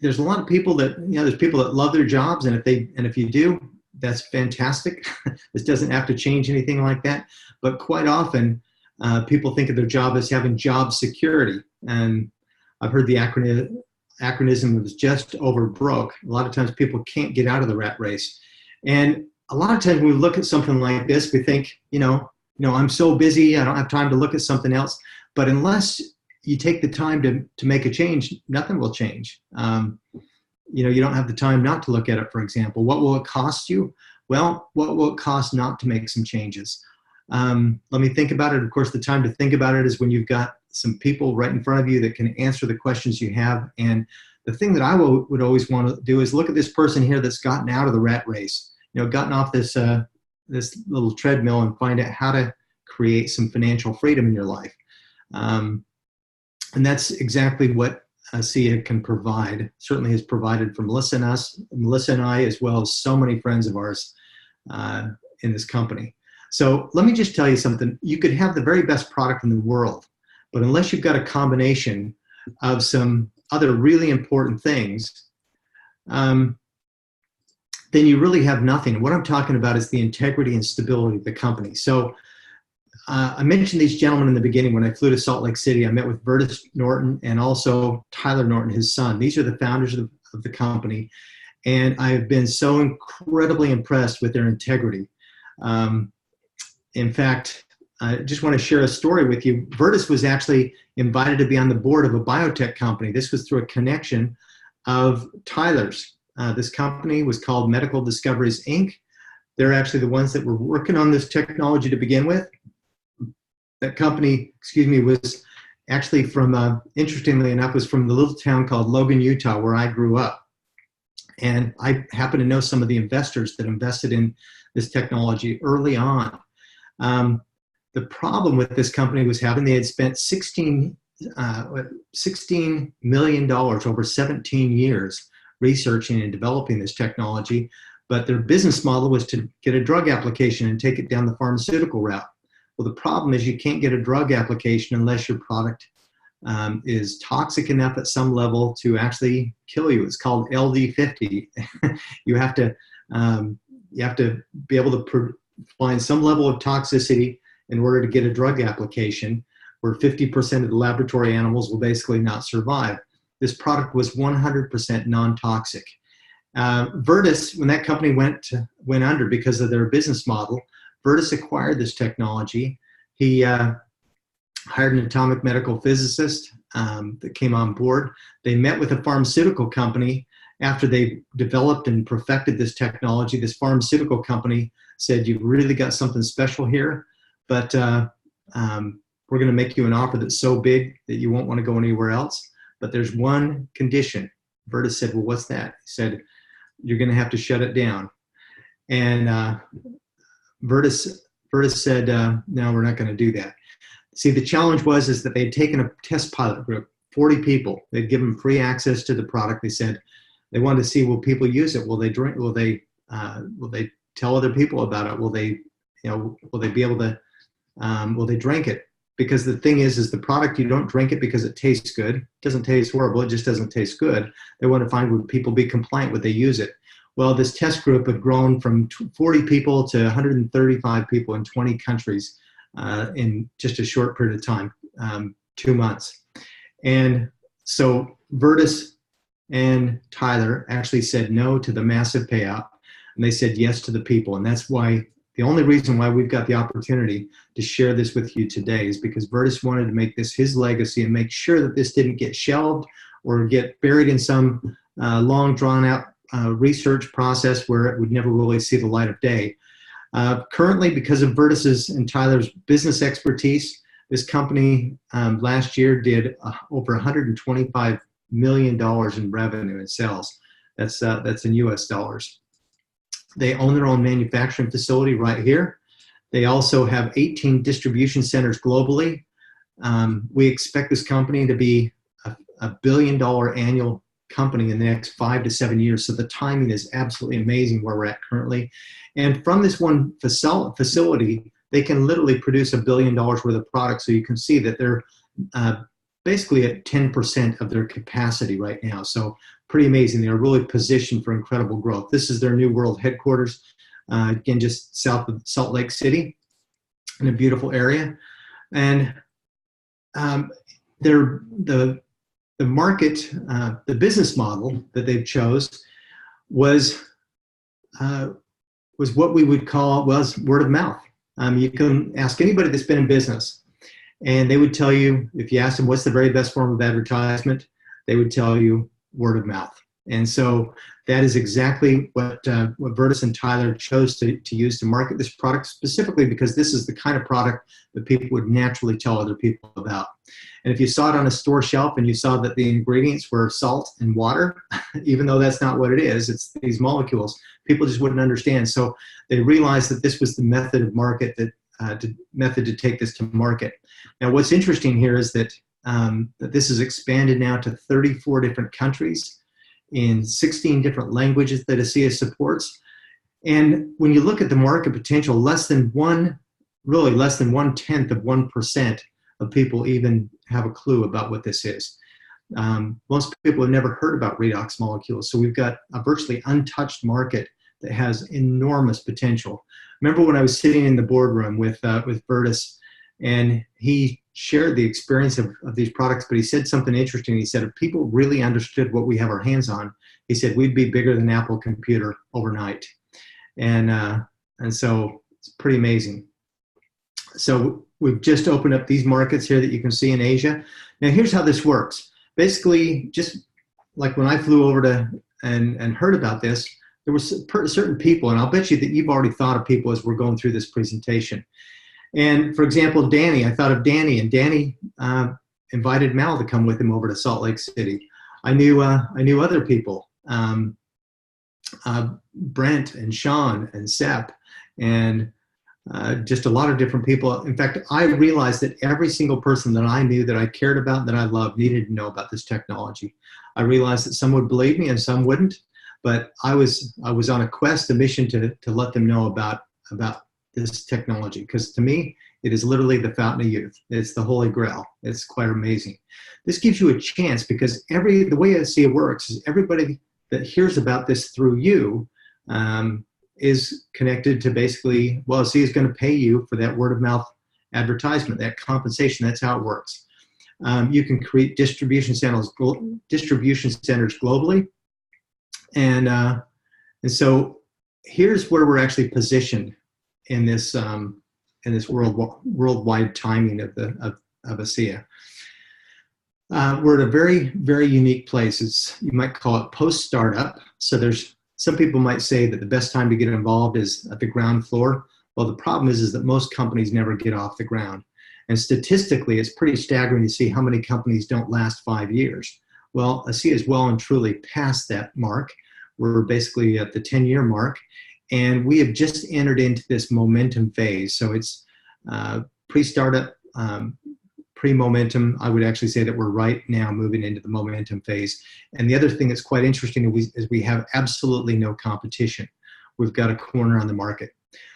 there's a lot of people that, there's people that love their jobs, and if you do, that's fantastic. This doesn't have to change anything like that. But quite often, people think of their job as having job security. And I've heard the acronym was just over broke. A lot of times people can't get out of the rat race. And a lot of times when we look at something like this, we think, I'm so busy, I don't have time to look at something else. But unless you take the time to make a change, nothing will change. you don't have the time not to look at it, for example. What will it cost you? Well, what will it cost not to make some changes? Let me think about it. Of course, the time to think about it is when you've got some people right in front of you that can answer the questions you have. And the thing that I would always want to do is look at this person here that's gotten out of the rat race, gotten off this little treadmill, and find out how to create some financial freedom in your life. And that's exactly what SIA can provide. Certainly has provided for Melissa and I, as well as so many friends of ours in this company. So let me just tell you something. You could have the very best product in the world, but unless you've got a combination of some other really important things, then you really have nothing. What I'm talking about is the integrity and stability of the company. So I mentioned these gentlemen in the beginning. When I flew to Salt Lake City, I met with Vertus Norton and also Tyler Norton, his son. These are the founders of the company, and I have been so incredibly impressed with their integrity. In fact, I just want to share a story with you. Vertus was actually invited to be on the board of a biotech company. This was through a connection of Tyler's. This company was called Medical Discoveries, Inc. They're actually the ones that were working on this technology to begin with. That company, was actually from, interestingly enough, was from the little town called Logan, Utah, where I grew up. And I happen to know some of the investors that invested in this technology early on. The problem with this company was they had spent $16 million over 17 years researching and developing this technology, but their business model was to get a drug application and take it down the pharmaceutical route. Well, the problem is you can't get a drug application unless your product is toxic enough at some level to actually kill you. It's called LD50. You have to be able to find some level of toxicity in order to get a drug application, where 50% of the laboratory animals will basically not survive. This product was 100% non-toxic. Vertus, when that company went under because of their business model, Vertus acquired this technology. He hired an atomic medical physicist that came on board. They met with a pharmaceutical company after they developed and perfected this technology. This pharmaceutical company said, "You've really got something special here, but we're going to make you an offer that's so big that you won't want to go anywhere else. But there's one condition." Vertus said, "Well, what's that?" He said, "You're going to have to shut it down." And Vertus said, "No, we're not going to do that." See, the challenge is that they'd taken a test pilot group, 40 people. They'd given them free access to the product. They said they wanted to see, will people use it? Will they drink? Will they tell other people about it? Will they be able to? Will they drink it? Because the thing is the product, you don't drink it because it tastes good. It doesn't taste horrible. It just doesn't taste good. They want to find, would people be compliant? Would they use it? Well, this test group had grown from 40 people to 135 people in 20 countries in just a short period of time, 2 months. And so Vertus and Tyler actually said no to the massive payout, and they said yes to the people. And that's why, the only reason why we've got the opportunity to share this with you today is because Vertus wanted to make this his legacy and make sure that this didn't get shelved or get buried in some long drawn out research process where it would never really see the light of day. Currently, because of Vertus's and Tyler's business expertise, this company last year did over $125 million in revenue and sales. That's in US dollars. They own their own manufacturing facility right here. They also have 18 distribution centers globally. We expect this company to be a $1 billion annual company in the next 5 to 7 years. So the timing is absolutely amazing where we're at currently. And from this one facility, they can literally produce $1 billion worth of product. So you can see that they're basically at 10% of their capacity right now. So pretty amazing. They're really positioned for incredible growth. This is their new world headquarters, again, just south of Salt Lake City in a beautiful area. And the market, the business model that they've chose was what we would call word of mouth. You can ask anybody that's been in business, and they would tell you, if you ask them what's the very best form of advertisement, they would tell you word of mouth. And so that is exactly what Vertus and Tyler chose to use to market this product, specifically because this is the kind of product that people would naturally tell other people about. And if you saw it on a store shelf and you saw that the ingredients were salt and water, even though that's not what it is, it's these molecules, people just wouldn't understand. So they realized that this was the method of market method to take this to market. Now, what's interesting here is that that this is expanded now to 34 different countries in 16 different languages that ASEA supports. And when you look at the market potential, less than 1/10 of 1% of people even have a clue about what this is. Most people have never heard about redox molecules. So we've got a virtually untouched market that has enormous potential. Remember when I was sitting in the boardroom with Vertus, and he shared the experience of these products, but he said something interesting. He said, if people really understood what we have our hands on, he said, we'd be bigger than Apple Computer overnight. And so it's pretty amazing. So we've just opened up these markets here that you can see in Asia. Now here's how this works. Basically, just like when I flew over to and heard about this, there were certain people, and I'll bet you that you've already thought of people as we're going through this presentation. And for example, Danny, I thought of Danny, and Danny invited Mal to come with him over to Salt Lake City. I knew other people, Brent and Sean and Sepp, and just a lot of different people. In fact, I realized that every single person that I knew that I cared about, that I loved, needed to know about this technology. I realized that some would believe me and some wouldn't, but I was on a quest, a mission to let them know about this technology, because to me, it is literally the fountain of youth. It's the holy grail. It's quite amazing. This gives you a chance, because the way ASEA works is everybody that hears about this through you is connected to basically, well, ASEA is going to pay you for that word of mouth advertisement, that compensation. That's how it works. You can create distribution centers globally, and so here's where we're actually positioned in this worldwide timing of ASEA. We're at a very, very unique place. You might call it post-startup. So there's some people might say that the best time to get involved is at the ground floor. Well, the problem is that most companies never get off the ground. And statistically, it's pretty staggering to see how many companies don't last 5 years. Well, ASEA is well and truly past that mark. We're basically at the 10-year mark. And we have just entered into this momentum phase. So it's pre-startup, pre-momentum. I would actually say that we're right now moving into the momentum phase. And the other thing that's quite interesting is we have absolutely no competition. We've got a corner on the market.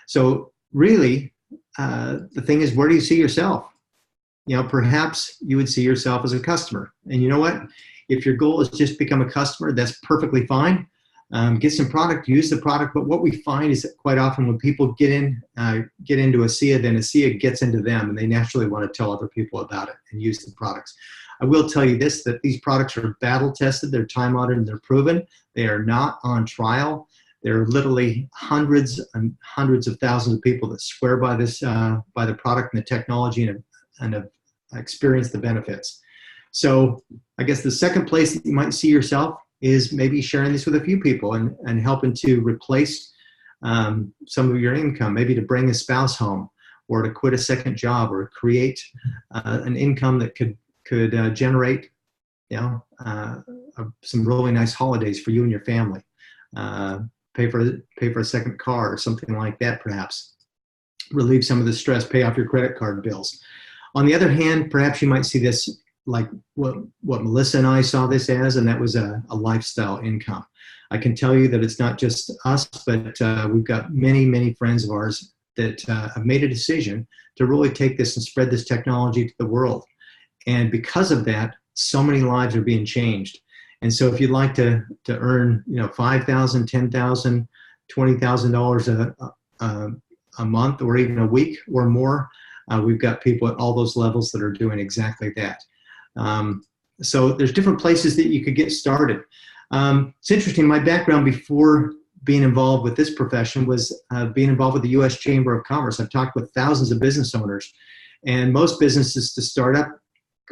So really, the thing is, where do you see yourself? Perhaps you would see yourself as a customer. And you know what? If your goal is just become a customer, that's perfectly fine. Get some product, use the product. But what we find is that quite often when people get into ASEA, then ASEA gets into them, and they naturally want to tell other people about it and use the products. I will tell you this, that these products are battle tested, they're time honored, and they're proven. They are not on trial. There are literally hundreds and hundreds of thousands of people that swear by this, by the product and the technology, and have experienced the benefits. So I guess the second place that you might see yourself is maybe sharing this with a few people and helping to replace some of your income, maybe to bring a spouse home, or to quit a second job, or create an income that could generate, some really nice holidays for you and your family. Pay for a second car or something like that, perhaps. Relieve some of the stress, pay off your credit card bills. On the other hand, perhaps you might see this like what Melissa and I saw this as, and that was a lifestyle income. I can tell you that it's not just us, but we've got many, many friends of ours that have made a decision to really take this and spread this technology to the world. And because of that, so many lives are being changed. And so if you'd like to earn, $5,000, $10,000, $20,000 a month, or even a week or more, we've got people at all those levels that are doing exactly that. So there's different places that you could get started. It's interesting, my background before being involved with this profession was being involved with the U.S. Chamber of Commerce. I've talked with thousands of business owners, and most businesses to start up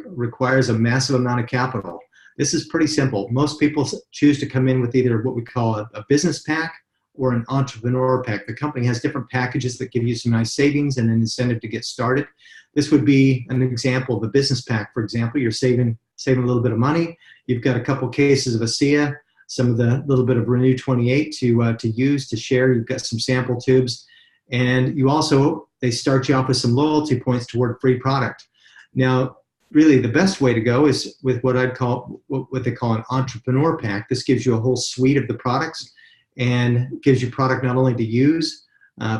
requires a massive amount of capital. This is pretty simple. Most people choose to come in with either what we call a business pack or an entrepreneur pack. The company has different packages that give you some nice savings and an incentive to get started. This would be an example of a business pack. For example, you're saving a little bit of money. You've got a couple cases of ASEA, some of the little bit of Renew 28 to use, to share. You've got some sample tubes. And you also, they start you off with some loyalty points toward free product. Now, really the best way to go is with what they call an entrepreneur pack. This gives you a whole suite of the products and gives you product not only to use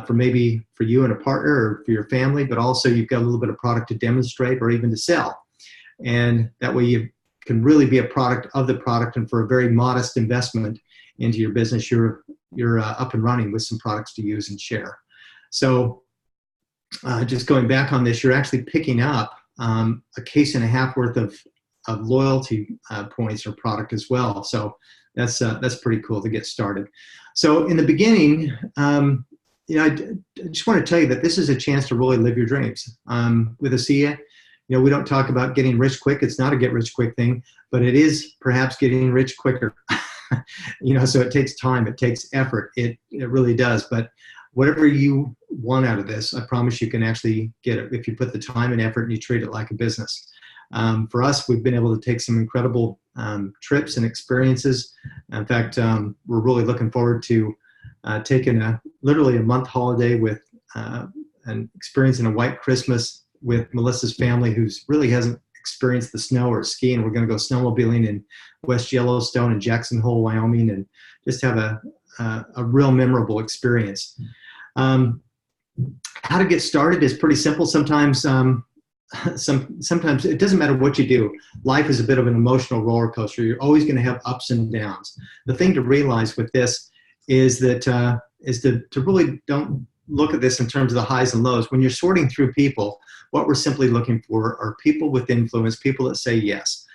for you and a partner or for your family, but also you've got a little bit of product to demonstrate or even to sell. And that way you can really be a product of the product, and for a very modest investment into your business, you're up and running with some products to use and share. So just going back on this, you're actually picking up a case and a half worth of loyalty points or product as well. So that's pretty cool to get started. So in the beginning, I just want to tell you that this is a chance to really live your dreams. With ASEA, we don't talk about getting rich quick. It's not a get rich quick thing, but it is perhaps getting rich quicker. So it takes time, it takes effort. It really does. But whatever you want out of this, I promise you can actually get it if you put the time and effort and you treat it like a business. For us, we've been able to take some incredible trips and experiences. In fact, we're really looking forward to taking literally a month holiday with and experiencing a white Christmas with Melissa's family, who's really hasn't experienced the snow or skiing. We're going to go snowmobiling in West Yellowstone and Jackson Hole, Wyoming, and just have a real memorable experience. How to get started is pretty simple. Sometimes it doesn't matter what you do. Life is a bit of an emotional roller coaster. You're always going to have ups and downs. The thing to realize with this is that to really don't look at this in terms of the highs and lows. When you're sorting through people, what we're simply looking for are people with influence, people that say yes.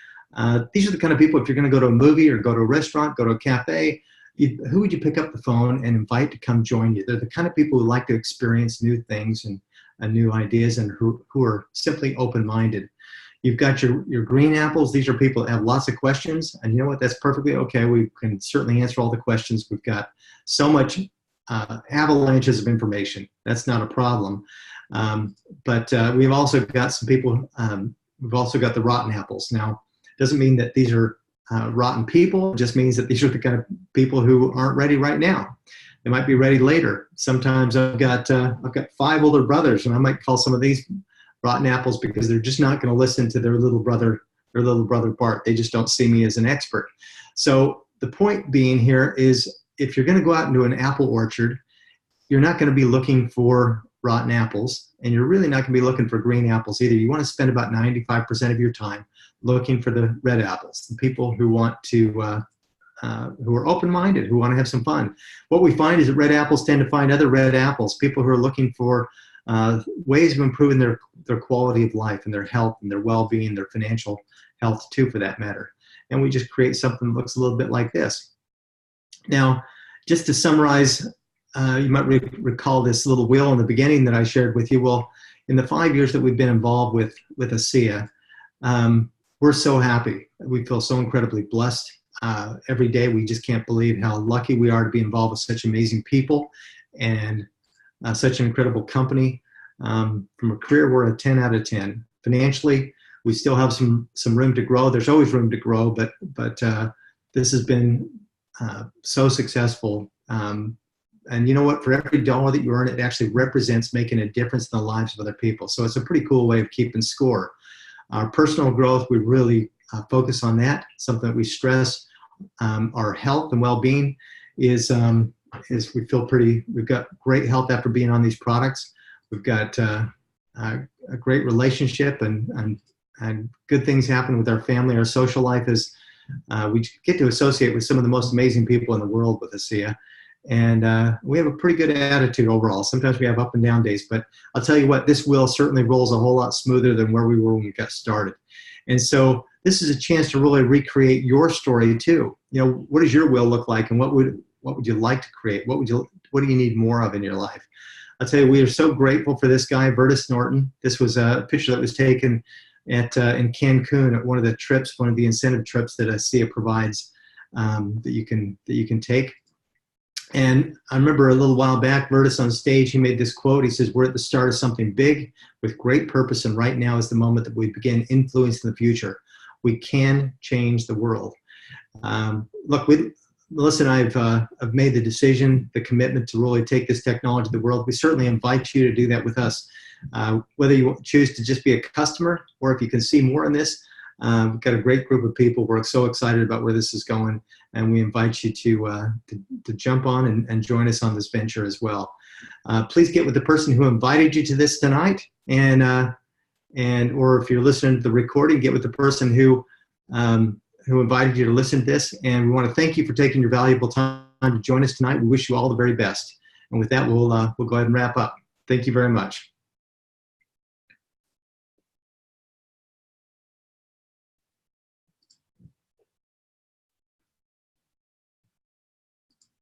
These are the kind of people, if you're going to go to a movie or go to a restaurant, go to a cafe, who would you pick up the phone and invite to come join you? They're the kind of people who like to experience new things and new ideas, and who are simply open-minded. You've got your green apples. These are people that have lots of questions, and you know what? That's perfectly okay. We can certainly answer all the questions. We've got so much avalanches of information. That's not a problem. But we've also got some people, we've also got the rotten apples. Now, it doesn't mean that these are rotten people. It just means that these are the kind of people who aren't ready right now. They might be ready later. Sometimes I've got 5 older brothers, and I might call some of these rotten apples because they're just not going to listen to their little brother Bart. They just don't see me as an expert. So the point being here is, if you're going to go out into an apple orchard, you're not going to be looking for rotten apples, and you're really not going to be looking for green apples either. You want to spend about 95% of your time looking for the red apples, the people who want to who are open-minded, who want to have some fun. What we find is that red apples tend to find other red apples, people who are looking for ways of improving their quality of life and their health and their well-being, their financial health too, for that matter. And we just create something that looks a little bit like this. Now, just to summarize, you might recall this little wheel in the beginning that I shared with you. Well, in the 5 years that we've been involved with ASEA, we're so happy. We feel so incredibly blessed. Every day, we just can't believe how lucky we are to be involved with such amazing people and such an incredible company. From a career, we're a 10 out of 10. Financially, we still have some room to grow. There's always room to grow, but this has been so successful. And you know what? For every dollar that you earn, it actually represents making a difference in the lives of other people. So it's a pretty cool way of keeping score. Our personal growth, we really focus on that. Something that we stress. Our health and well-being is we feel we've got great health after being on these products. We've got a great relationship and good things happen with our family. Our social life is, we get to associate with some of the most amazing people in the world with ASEA. And we have a pretty good attitude overall. Sometimes we have up and down days, but I'll tell you what, this wheel certainly rolls a whole lot smoother than where we were when we got started. And so this is a chance to really recreate your story too. What does your wheel look like, and what would you like to create? What do you need more of in your life? I'll tell you, we are so grateful for this guy, Vertus Norton. This was a picture that was taken in Cancun at one of the trips, one of the incentive trips that ASEA provides, that you can take. And I remember a little while back, Vertus on stage, he made this quote. He says, "We're at the start of something big with great purpose, and right now is the moment that we begin influencing the future. We can change the world." Look, Melissa and I have made the decision, the commitment to really take this technology to the world. We certainly invite you to do that with us. Whether you choose to just be a customer or if you can see more in this, we've got a great group of people. We're so excited about where this is going, and we invite you to jump on and join us on this venture as well. Please get with the person who invited you to this tonight, and or if you're listening to the recording, get with the person who invited you to listen to this. And we want to thank you for taking your valuable time to join us tonight. We wish you all the very best. And with that, we'll go ahead and wrap up. Thank you very much.